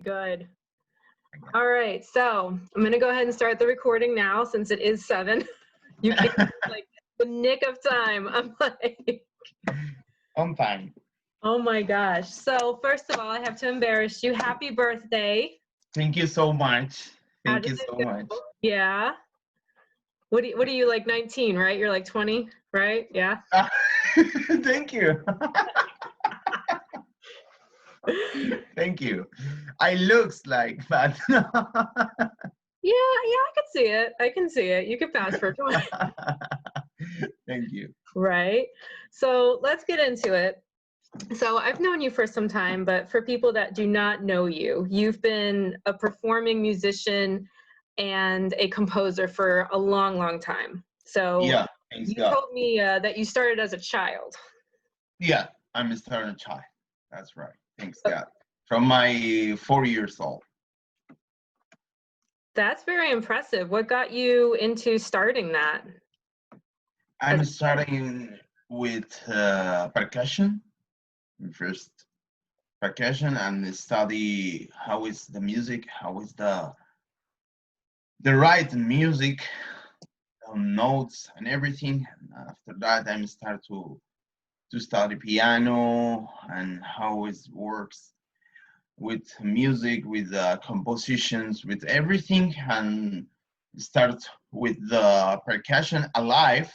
Good. All right, so I'm gonna go ahead and start the recording now since it is 7. You came like the nick of time. I'm like, On time. oh my gosh. So first of all, I have to embarrass you. Happy birthday. Thank you so much. How Thank did you it so go? much. Yeah. What are you like 19, right? You're like 20, right? Yeah. Thank you. Thank you. I looks like, but Yeah, I can see it. I can see it. You can pass for 20. Thank you. Right. So let's get into it. So I've known you for some time, but for people that do not know you, you've been a performing musician and a composer for a long, long time. So Yeah, thanks you God. told me that you started as a child. Yeah, I'm a starting child. That's right. Thanks God. From my 4 years old. That's very impressive. What got you into starting that? I'm starting with percussion first. Percussion and study how is the music, how is the right music, notes and everything. And after that, I start to study piano and how it works with music, with compositions, with everything, and start with the percussion alive.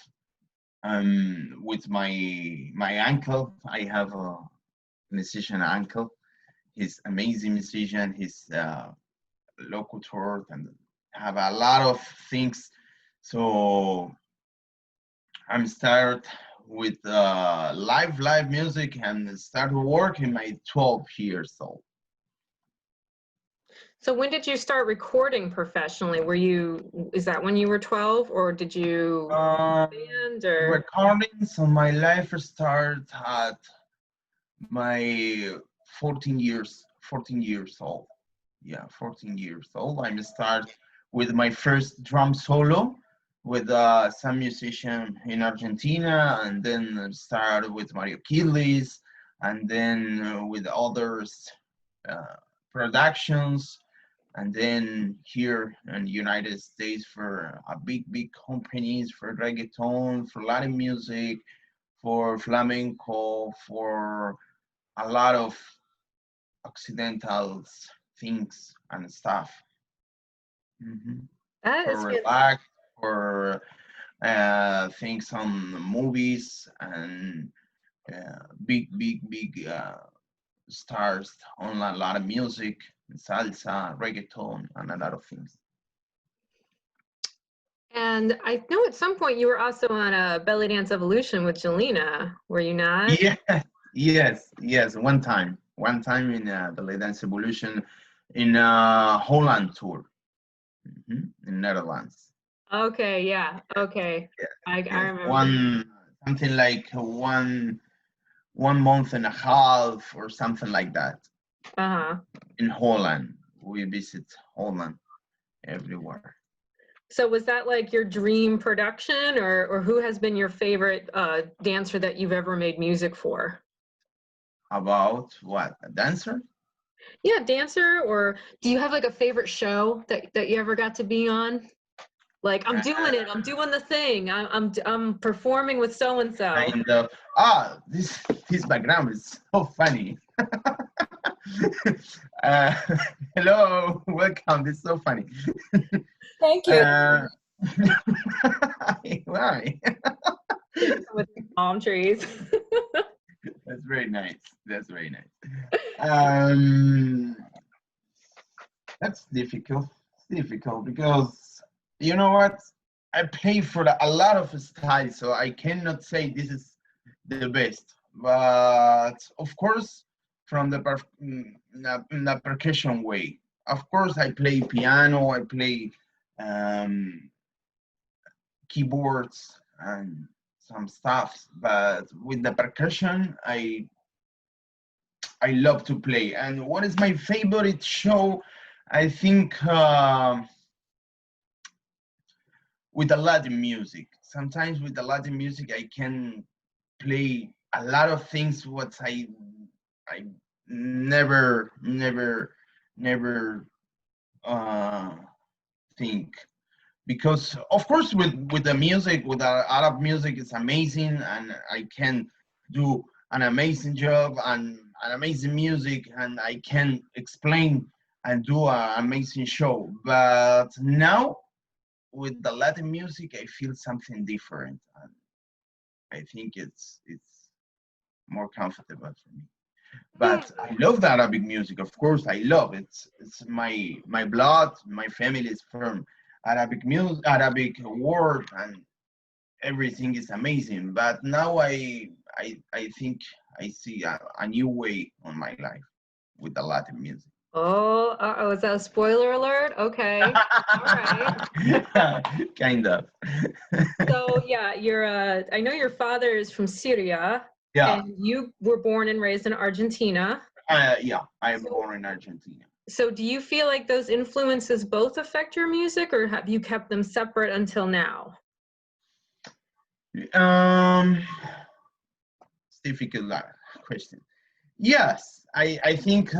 With my uncle, I have a musician uncle. He's amazing musician. He's locutor and have a lot of things. So I'm start with live music and start working my 12 years old. So when did you start recording professionally? Is that when you were 12 or did you band or? Recordings on my life start at my 14 years old. Yeah, 14 years old. I start with my first drum solo with some musician in Argentina, and then start with Mario Kilis, and then with others productions, and then here in the United States for a big companies for reggaeton, for Latin music, for flamenco, for a lot of occidentals things and stuff. That For is relax, for things on movies and big stars on a lot of music, salsa, reggaeton, and a lot of things. And I know at some point you were also on a Belly Dance Evolution with Jelena, were you not? Yes. One time in the Dance Evolution in Holland tour, in Netherlands. Okay, yeah, okay. Yeah, I remember. One something like one month and a half or something like that. In Holland, we visit Holland everywhere. So was that like your dream production, or who has been your favorite dancer that you've ever made music for? About what? A dancer? Yeah, dancer, or do you have like a favorite show that you ever got to be on? Like, I'm doing it, I'm doing the thing, I'm performing with so and so. Kind of. This background is so funny. Hello, welcome. This is so funny. Thank you. Why? With palm trees. That's very nice. That's difficult. It's difficult because you know what? I play for a lot of styles, so I cannot say this is the best. But of course, from the percussion way, of course, I play piano. I play keyboards and some stuff. But with the percussion, I love to play. And what is my favorite show? I think with the Latin music. Sometimes with the Latin music, I can play a lot of things what I never never think, because of course with the music, with the Arab music, it's amazing, and I can do an amazing job and an amazing music, and I can explain and do an amazing show. But now with the Latin music, I feel something different, and I think it's more comfortable for me. Hmm. But I love the Arabic music, of course. I love it. It's my blood. My family is from Arabic music, Arabic word, and everything is amazing. But now I think I see a new way on my life with the Latin music. Oh, is that a spoiler alert? Okay. All right. Kind of. So yeah, I know your father is from Syria, Yeah, and you were born and raised in Argentina. yeah. I'm So, born in Argentina. so do you feel like those influences both affect your music, or have you kept them separate until now? Um, it's difficult question. Yes, I think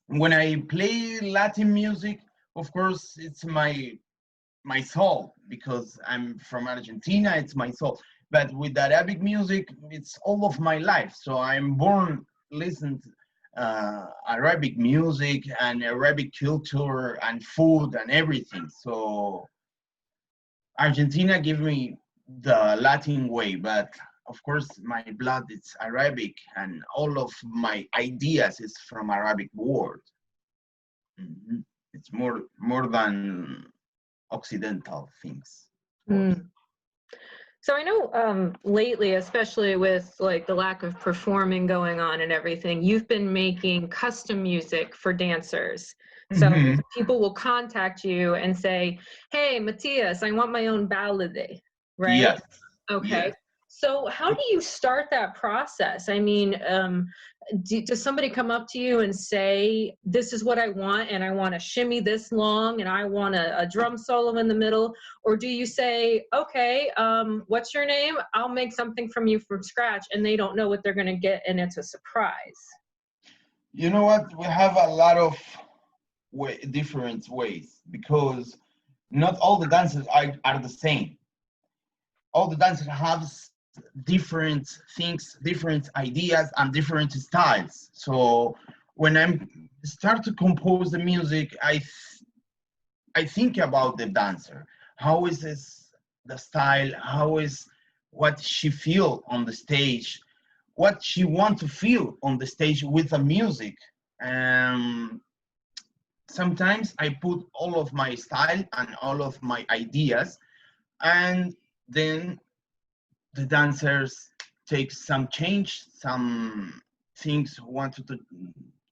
when I play Latin music, of course, it's my soul, because I'm from Argentina. It's my soul. But with Arabic music, it's all of my life. So I'm born listening to Arabic music and Arabic culture and food and everything. So Argentina gave me the Latin way, but of course my blood is Arabic, and all of my ideas is from Arabic word. Mhm. It's more than Occidental things, of course. Mm. So I know lately, especially with like the lack of performing going on and everything, you've been making custom music for dancers. So Hmm. people will contact you and say, "Hey, Matias, I want my own ballad," right? Yes, Okay. yes. So how do you start that process? I mean, does somebody come up to you and say, "This is what I want, and I want to shimmy this long, and I want a drum solo in the middle"? Or do you say, "Okay, what's your name? I'll make something from you from scratch," and they don't know what they're going to get, and it's a surprise? You know what? We have a lot of different ways, because not all the dances are the same. All the dancers have different things, different ideas, and different styles. So when I start to compose the music, I think about the dancer. How is this the style? How is what she feel on the stage? What she want to feel on the stage with the music? Um, Sometimes I put all of my style and all of my ideas, and then the dancers take some change, some things wanted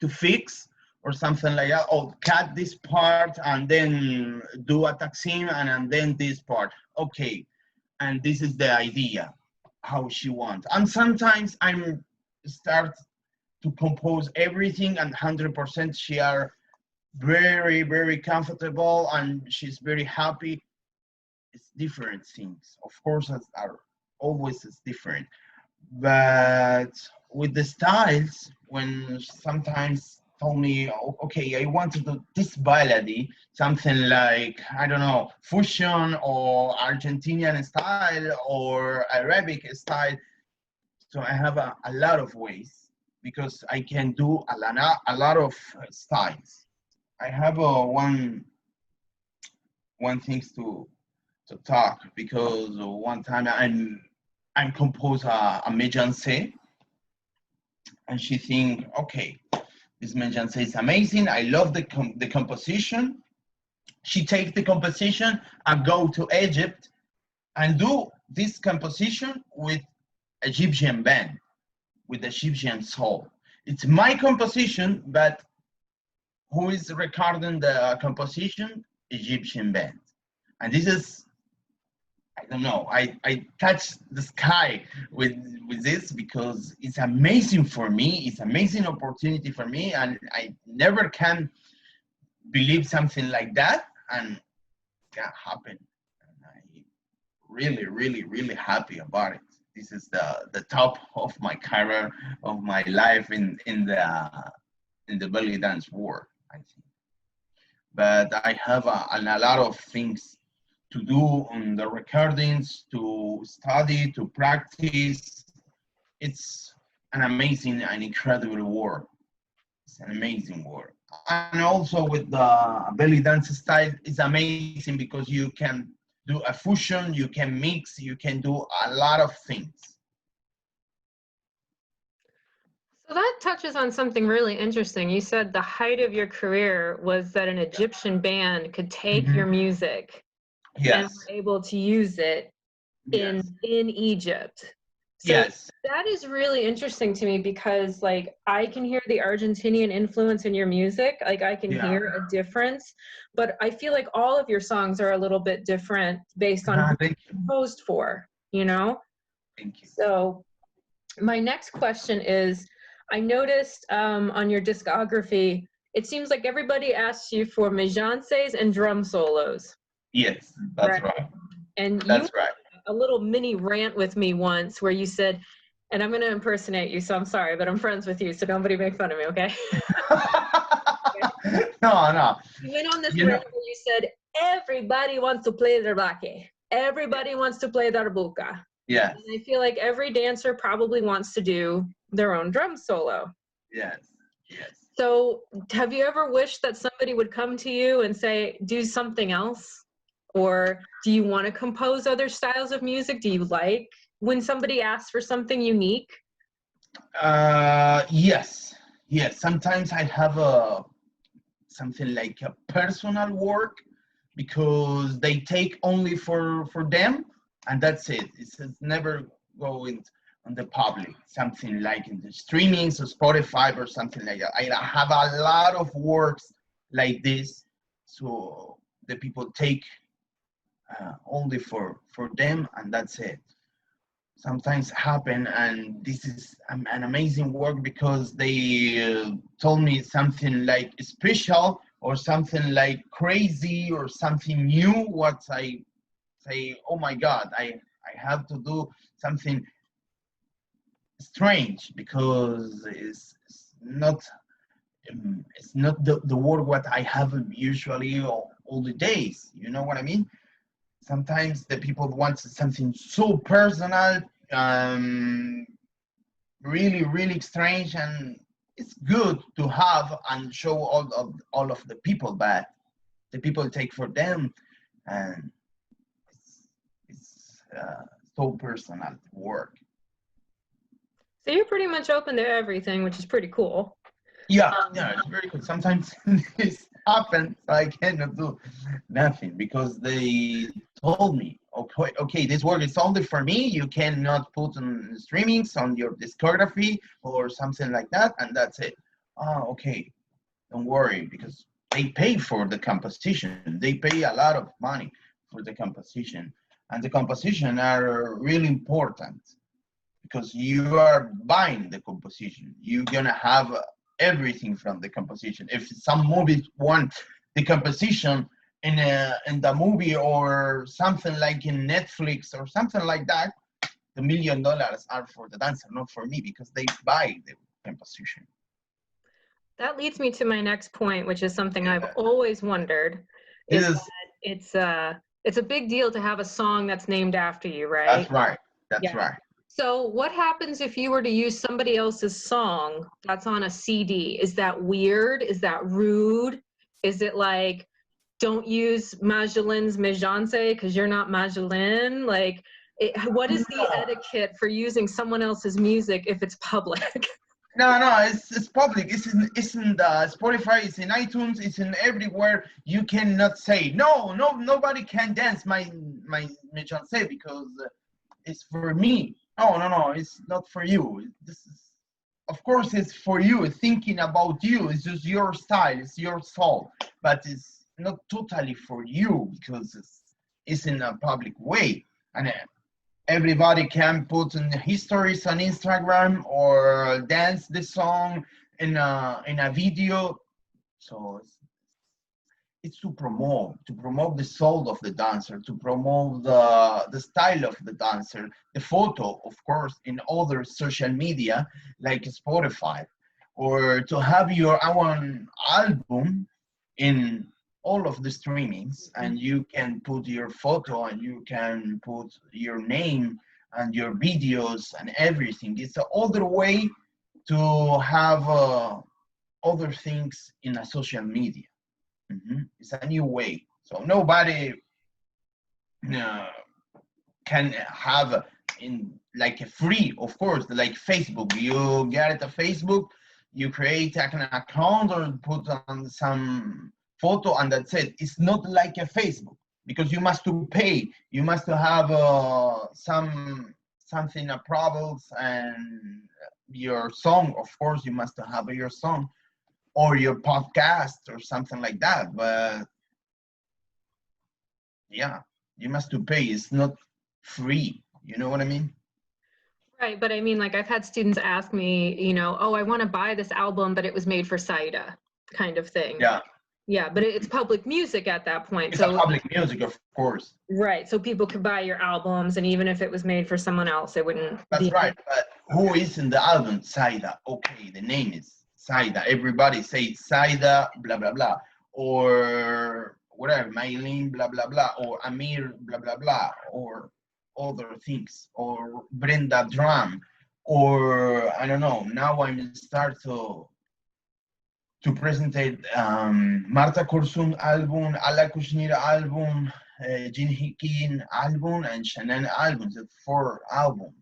to fix or something like that, or cut this part and then do a taksim, and then this part. Okay, and this is the idea, how she wants. And sometimes I'm start to compose everything, and 100% she are very comfortable, and she's very happy. It's different things, of course, as are always is different. But with the styles, when sometimes told me, okay, I want to do this ballady, something like, I don't know, fusion or Argentinian style or Arabic style. So I have a lot of ways, because I can do a lot of styles. I have one things to talk, because one time I'm compose a méjancé, and she think, okay, this méjancé is amazing. I love the composition. She take the composition and go to Egypt and do this composition with Egyptian band, with Egyptian soul. It's my composition, but who is recording the composition? Egyptian band. And this is, I don't know. I touch the sky with this, because it's amazing for me. It's amazing opportunity for me, and I never can believe something like that, and that happened. And I really happy about it. This is the top of my career, of my life in the in the belly dance world, I think. But I have a lot of things to do on the recordings, to study, to practice. It's an amazing and incredible work. It's an amazing work. And also with the belly dance style, it's amazing because you can do a fusion, you can mix, you can do a lot of things. So that touches on something really interesting. You said the height of your career was that an Egyptian band could take your music and Yes. were able to use it in Egypt. So Yes. that is really interesting to me because like I can hear the Argentinian influence in your music. Like I can hear a difference, but I feel like all of your songs are a little bit different based on who Thank you're composed for, you know? Thank you. So my next question is, I noticed on your discography, it seems like everybody asks you for mejances and drum solos. Yes, that's right. And That's you right. a little mini rant with me once where you said, and I'm going to impersonate you, so I'm sorry, but I'm friends with you, so nobody make fun of me, okay? No. You went on this rant where you said, everybody wants to play their baque. Everybody wants to play darbuka. Yes. And I feel like every dancer probably wants to do their own drum solo. Yes. Yes. So have you ever wished that somebody would come to you and say, do something else? Or do you want to compose other styles of music? Do you like when somebody asks for something unique? Yes. Sometimes I have something like a personal work because they take only for them, and that's it. It's never going on the public. Something like in the streamings or Spotify or something like that. I have a lot of works like this, so the people take only for them, and that's it. Sometimes happen, and this is an amazing work because they told me something like special or something like crazy or something new, what I say, oh my god, I have to do something strange because it's not the work what I have usually all the days, you know what I mean? Sometimes the people want something so personal, really strange, and it's good to have and show all of the people, but the people take for them, and it's so personal work. So you're pretty much open to everything, which is pretty cool. Yeah, it's very good. Sometimes this happens, I cannot do nothing because they told me, okay, this work is only for me. You cannot put on streamings on your discography or something like that, and that's it. Oh, okay, don't worry because they pay for the composition. They pay a lot of money for the composition, and the composition are really important because you are buying the composition. You're gonna have everything from the composition. If some movies want the composition in the movie or something like in Netflix or something like that, the $1 million are for the dancer, not for me, because they buy the composition. That leads me to my next point, which is something I've always wondered. Is that it's a big deal to have a song that's named after you, right? That's right. That's right. So what happens if you were to use somebody else's song that's on a CD? Is that weird? Is that rude? Is it like, don't use Magelin's Mejanse because you're not Magellan? Like, what is the etiquette for using someone else's music if it's public? No, it's public. It's in the Spotify. It's in iTunes. It's in everywhere. You cannot say nobody can dance my Mejanse because it's for me. No, it's not for you. This is, of course, it's for you. It's thinking about you. It's just your style. It's your soul, but it's not totally for you because it's in a public way, and everybody can put in histories on Instagram or dance the song in a video. So it's to promote the soul of the dancer, to promote the style of the dancer, the photo, of course, in other social media like Spotify. or to have your own album in all of the streamings, and you can put your photo and you can put your name and your videos and everything. It's the other way to have other things in a social media. It's a new way. So nobody uh, can have in like a free, of course, like Facebook. You get a Facebook, you create an account or put on some photo, and that's it. It's not like a Facebook, because you must to pay. You must to have something approvals, and your song, of course, you must have your song or your podcast or something like that. But yeah, you must to pay. It's not free. You know what I mean? Right, but I mean, like I've had students ask me, you know, oh, I want to buy this album, but it was made for SAIDA, kind of thing. Yeah. Yeah, but it's public music at that point. It's So a public music, of course. right, so people could buy your albums, and even if it was made for someone else, it wouldn't That's be. right. But who is in the album? Saida. Okay, the name is Saida. Everybody say Saida, blah blah blah, or whatever, Maylin, blah blah blah, or Amir, blah blah blah, or other things, or Brenda Drum, or I don't know. Now I'm start to present Marta Korsum album, Ala Kushnir album, Jin Hikin album, and Shannon album, the 4 album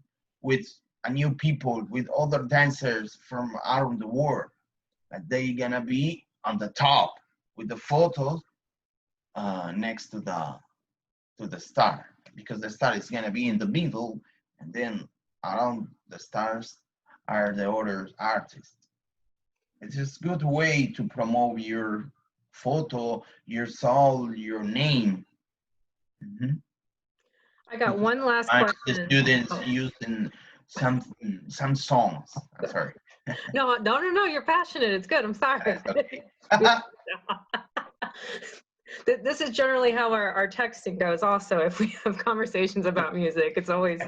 with a new people, with other dancers from around the world. That they gonna be on the top with the photos next to the star, because the star is gonna be in the middle, and then around the stars are the other artists. It's just a good way to promote your photo, your soul, your name. I got one last And question. the students using some songs. I'm sorry. No, you're passionate. It's good. I'm sorry. Okay. This is generally how our texting goes also. If we have conversations about music, it's always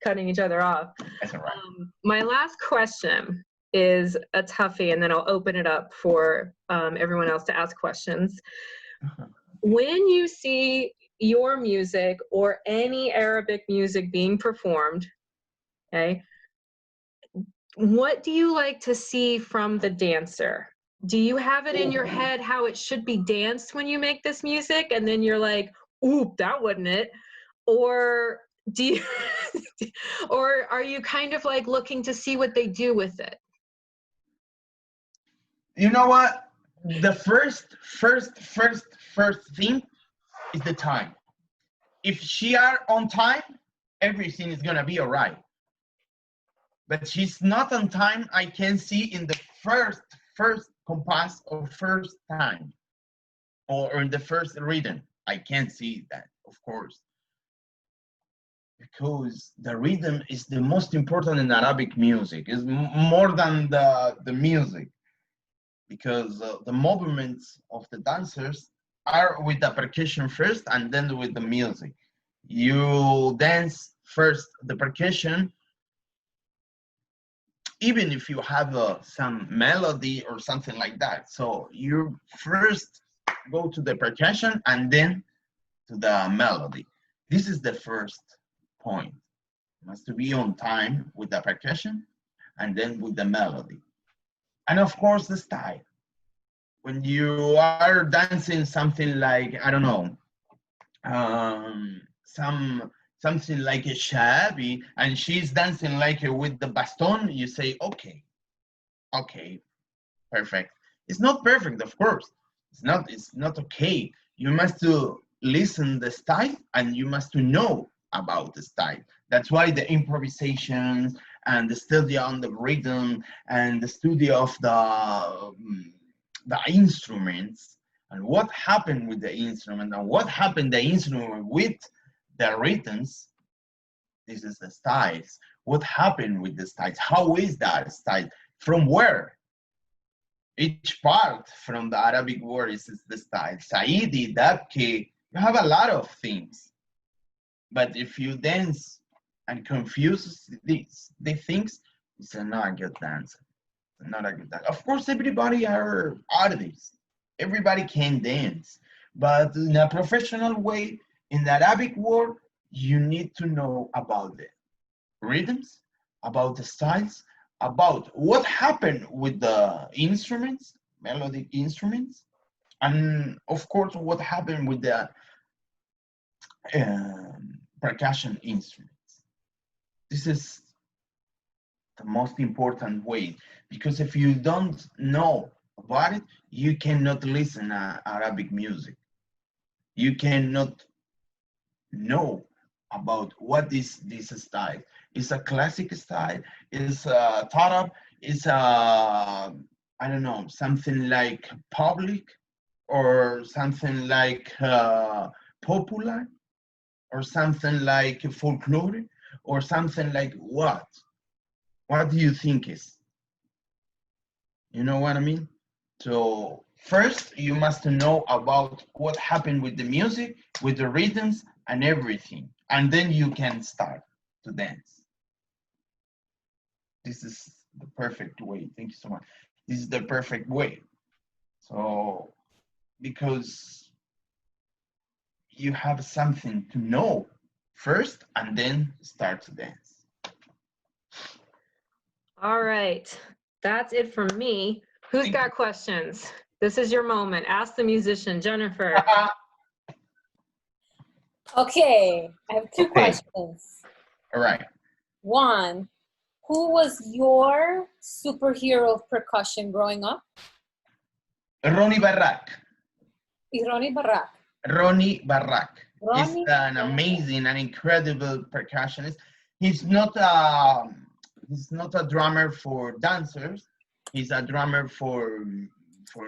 cutting each other off. That's all right. My last question is a toughie, and then I'll open it up for everyone else to ask questions. When you see your music or any Arabic music being performed, okay, what do you like to see from the dancer? Do you have it in your head how it should be danced when you make this music, and then you're like, "Oop, that wasn't it," or do you, or are you kind of like looking to see what they do with it? You know what? The first thing is the time. If she are on time, everything is gonna be all right. But she's not on time, I can see in the first compass or first time, or in the first rhythm. I can't see that, of course, because the rhythm is the most important in Arabic music. It's more than the music, because the movements of the dancers are with the percussion first and then with the music. You dance first the percussion, even if you have some melody or something like that. So you first go to the percussion and then to the melody. This is the first point. It has to be on time with the percussion and then with the melody. And of course, the style. When you are dancing something like, I don't know, something like a shabby, and she's dancing like with the baston, you say, okay, perfect. It's not perfect, of course. It's not okay. You must to listen the style, and you must to know about the style. That's why the improvisations and the study on the rhythm and the study of the instruments, and what happened with the instrument, and what happened the instrument with the rhythms. This is the styles. What happened with the styles? How is that style? From where? Each part from the Arabic word is the style. Saidi, Dabki, you have a lot of things. But if you dance and confuse these things, it's not a good dancer. not a good dance. Of course, everybody are artists. Everybody can dance, but in a professional way, in the Arabic world, you need to know about the rhythms, about the styles, about what happened with the instruments, melodic instruments, and of course, what happened with the percussion instruments. This is the most important way, because if you don't know about it, you cannot listen Arabic music. You cannot know about what is this style. It's a classic style. It's a tarab. It's a, I don't know, something like public, or something like popular, or something like folklore, or something like what? What do you think is? You know what I mean? So first you must know about what happened with the music, with the rhythms and everything. And then you can start to dance. This is the perfect way. Thank you so much. This is the perfect way. So because you have something to know first and then start to dance. All right, that's it from me. Who's got questions? This is your moment. Ask the musician, Jennifer. Okay, I have two questions. All right. One, who was your superhero of percussion growing up? Ronnie Barrack. Ronnie Barrack. Ronnie Barrack is Ronnie an Barrack. amazing and incredible percussionist. He's not a drummer for dancers. He's a drummer for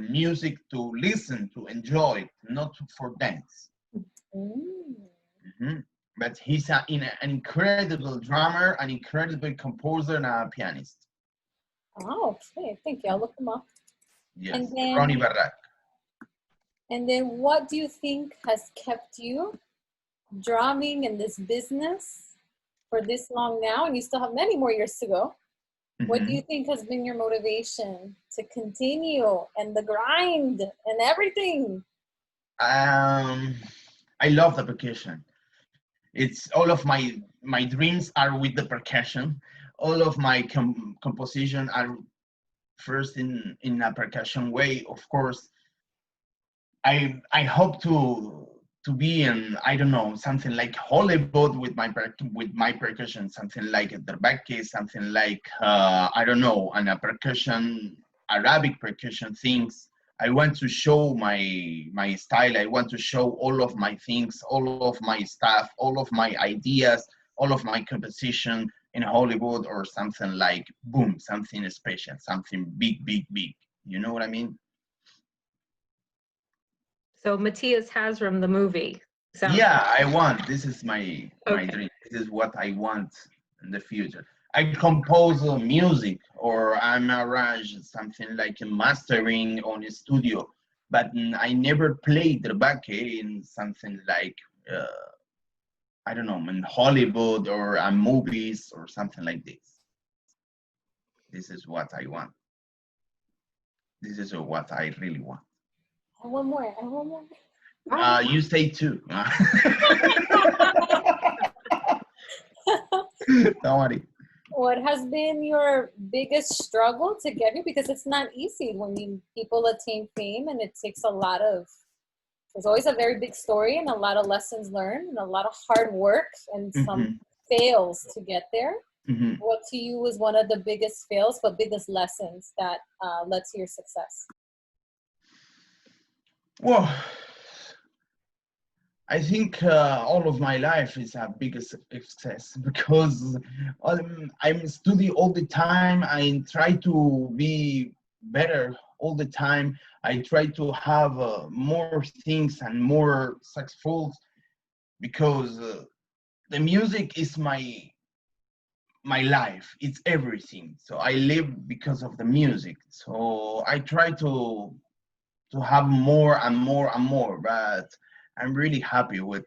music to listen, to enjoy, not for dance. Mm-hmm. But he's an incredible drummer, an incredible composer, and a pianist. Oh, okay. Thank you. I'll look him up. Yes, And then, Ronnie Barrack. And then what do you think has kept you drumming in this business for this long now? And you still have many more years to go. Mm-hmm. What do you think has been your motivation to continue and the grind and everything? I love the percussion. It's all of my dreams are with the percussion. All of my composition are first in a percussion way. Of course, I hope to be in, I don't know, something like Hollywood with my percussion, something like the back case, something like I don't know, and a percussion, Arabic percussion things. I want to show my style. I want to show all of my things, all of my stuff, all of my ideas, all of my composition in Hollywood, or something like boom, something special, something big, big, big. You know what I mean? So Matias Hazrum, the movie. Yeah, I want. This is my dream. This is what I want in the future. I compose music, or I'm arrange something like a mastering on a studio, but I never played the back in something like I don't know, in Hollywood or movies or something like this. This is what I want. This is what I really want. One more. One more. You say two. Don't worry. What has been your biggest struggle to get here? Because it's not easy when people attain fame, and it takes a lot of, there's always a very big story and a lot of lessons learned and a lot of hard work and some fails to get there. What to you was one of the biggest fails but biggest lessons that led to your success? Well, I think all of my life is a biggest success, because I'm studying all the time. I try to be better all the time. I try to have more things and more successful, because the music is my life. It's everything. So I live because of the music. So I try to have more and more and more, but I'm really happy with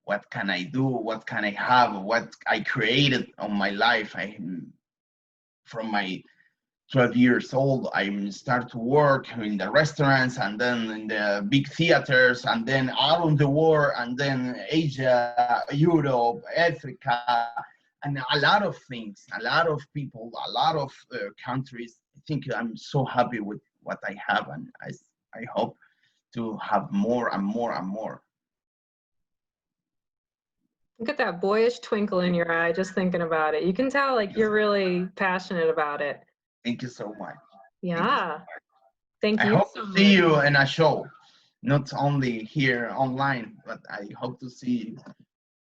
what can I do, what can I have, what I created on my life. From my 12 years old, I start to work in the restaurants and then in the big theaters and then around the world and then Asia, Europe, Africa, and a lot of things, a lot of people, a lot of countries. I think I'm so happy with what I have, and I hope to have more and more and more. Look at that boyish twinkle in your eye just thinking about it. You can tell like you're really passionate about it. Thank you so much. Yeah. Thank I you hope so to much. see you in a show, not only here online, but I hope to see you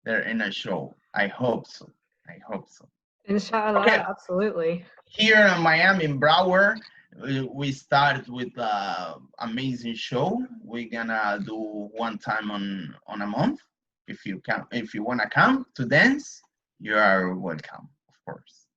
there in a show. I hope so. I hope so. Inshallah, Okay. Absolutely. Here in Miami, in Broward, we started with an amazing show. We're gonna do one time on a month. If you wanna come to dance, you are welcome, of course.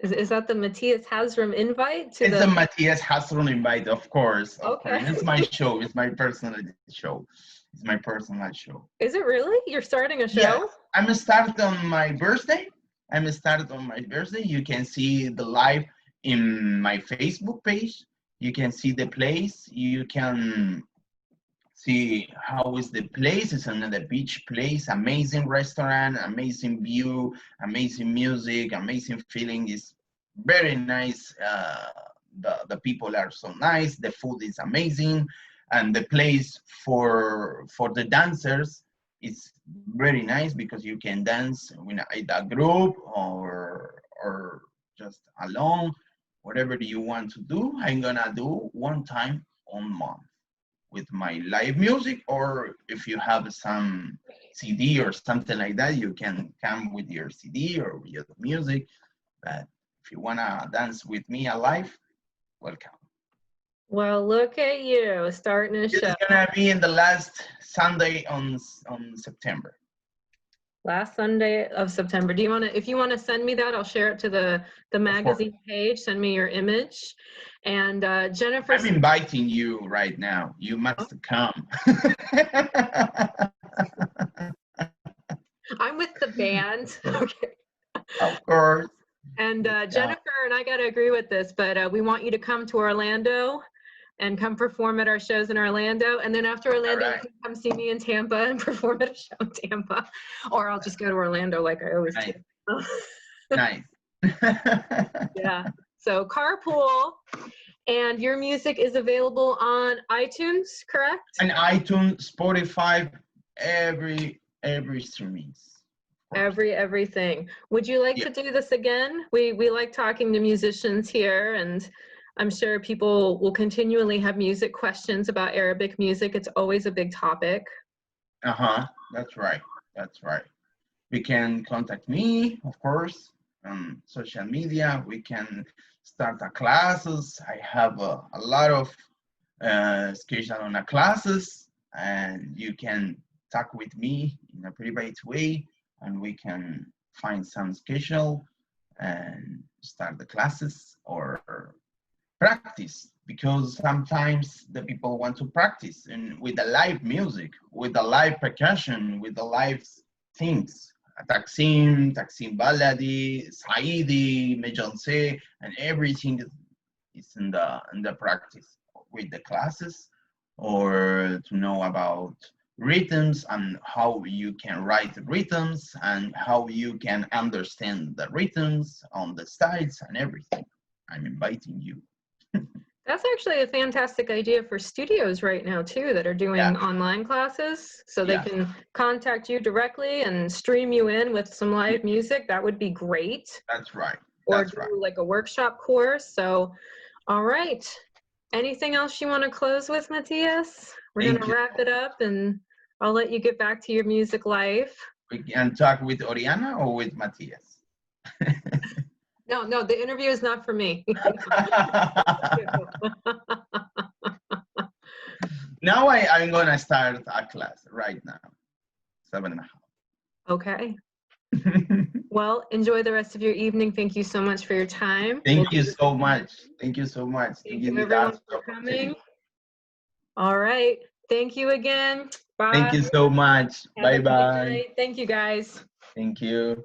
Is that the Matias Hazrum invite to It's the Matias Hazrum invite, of course. Okay. It's my show. It's my personal show. It's my personal show. Is it really? You're starting a show? Yeah, I'm gonna start on my birthday. You can see the live in my Facebook page. You can see the place. You can see how is the place. It's another beach place, amazing restaurant, amazing view, amazing music, amazing feeling. It's very nice. The people are so nice. The food is amazing, and the place for the dancers is very nice because you can dance in a group or just alone, whatever you want to do. I'm gonna do one time on month with my live music, or if you have some CD or something like that, you can come with your CD or with your music. But if you wanna dance with me alive, welcome. Well, look at you starting a show. It's gonna be in the last Sunday on September. Last Sunday of September. Do you want to, if you want to send me that, I'll share it to the magazine page. Send me your image. And Jennifer. I'm inviting you right now. You must come. I'm with the band. Okay. Of course. And Jennifer and I got to agree with this, but we want you to come to Orlando and come perform at our shows in Orlando. And then after Orlando, you can come see me in Tampa and perform at a show in Tampa. Or I'll just go to Orlando like I always do. Nice. Yeah. So carpool. And your music is available on iTunes, correct? And iTunes, Spotify, every streamings. Everything. Would you like to do this again? We like talking to musicians here, and I'm sure people will continually have music questions about Arabic music. It's always a big topic. That's right. We can contact me, of course, on social media. We can start a classes. I have a lot of schedule on the classes, and you can talk with me in a private way, and we can find some schedule and start the classes or practice, because sometimes the people want to practice and with the live music, with the live percussion, with the live things. Taksim Baladi, Saidi, Mejonse, and everything is in the practice with the classes, or to know about rhythms and how you can write rhythms and how you can understand the rhythms on the sides and everything. I'm inviting you. That's actually a fantastic idea for studios right now too that are doing online classes, so they can contact you directly and stream you in with some live music. That would be great. That's right. Or do like a workshop course. So, all right. Anything else you want to close with, Matias? We're going to wrap it up, and I'll let you get back to your music life. We can talk with Oriana or with Matias. No, the interview is not for me. Now I'm going to start a class right now, 7:30. Okay. Well, enjoy the rest of your evening. Thank you so much for your time. Thank you so much. Thank you so much. Thank you everyone for coming. All right. Thank you again. Bye. Thank you so much. Bye-bye. Thank you, guys. Thank you.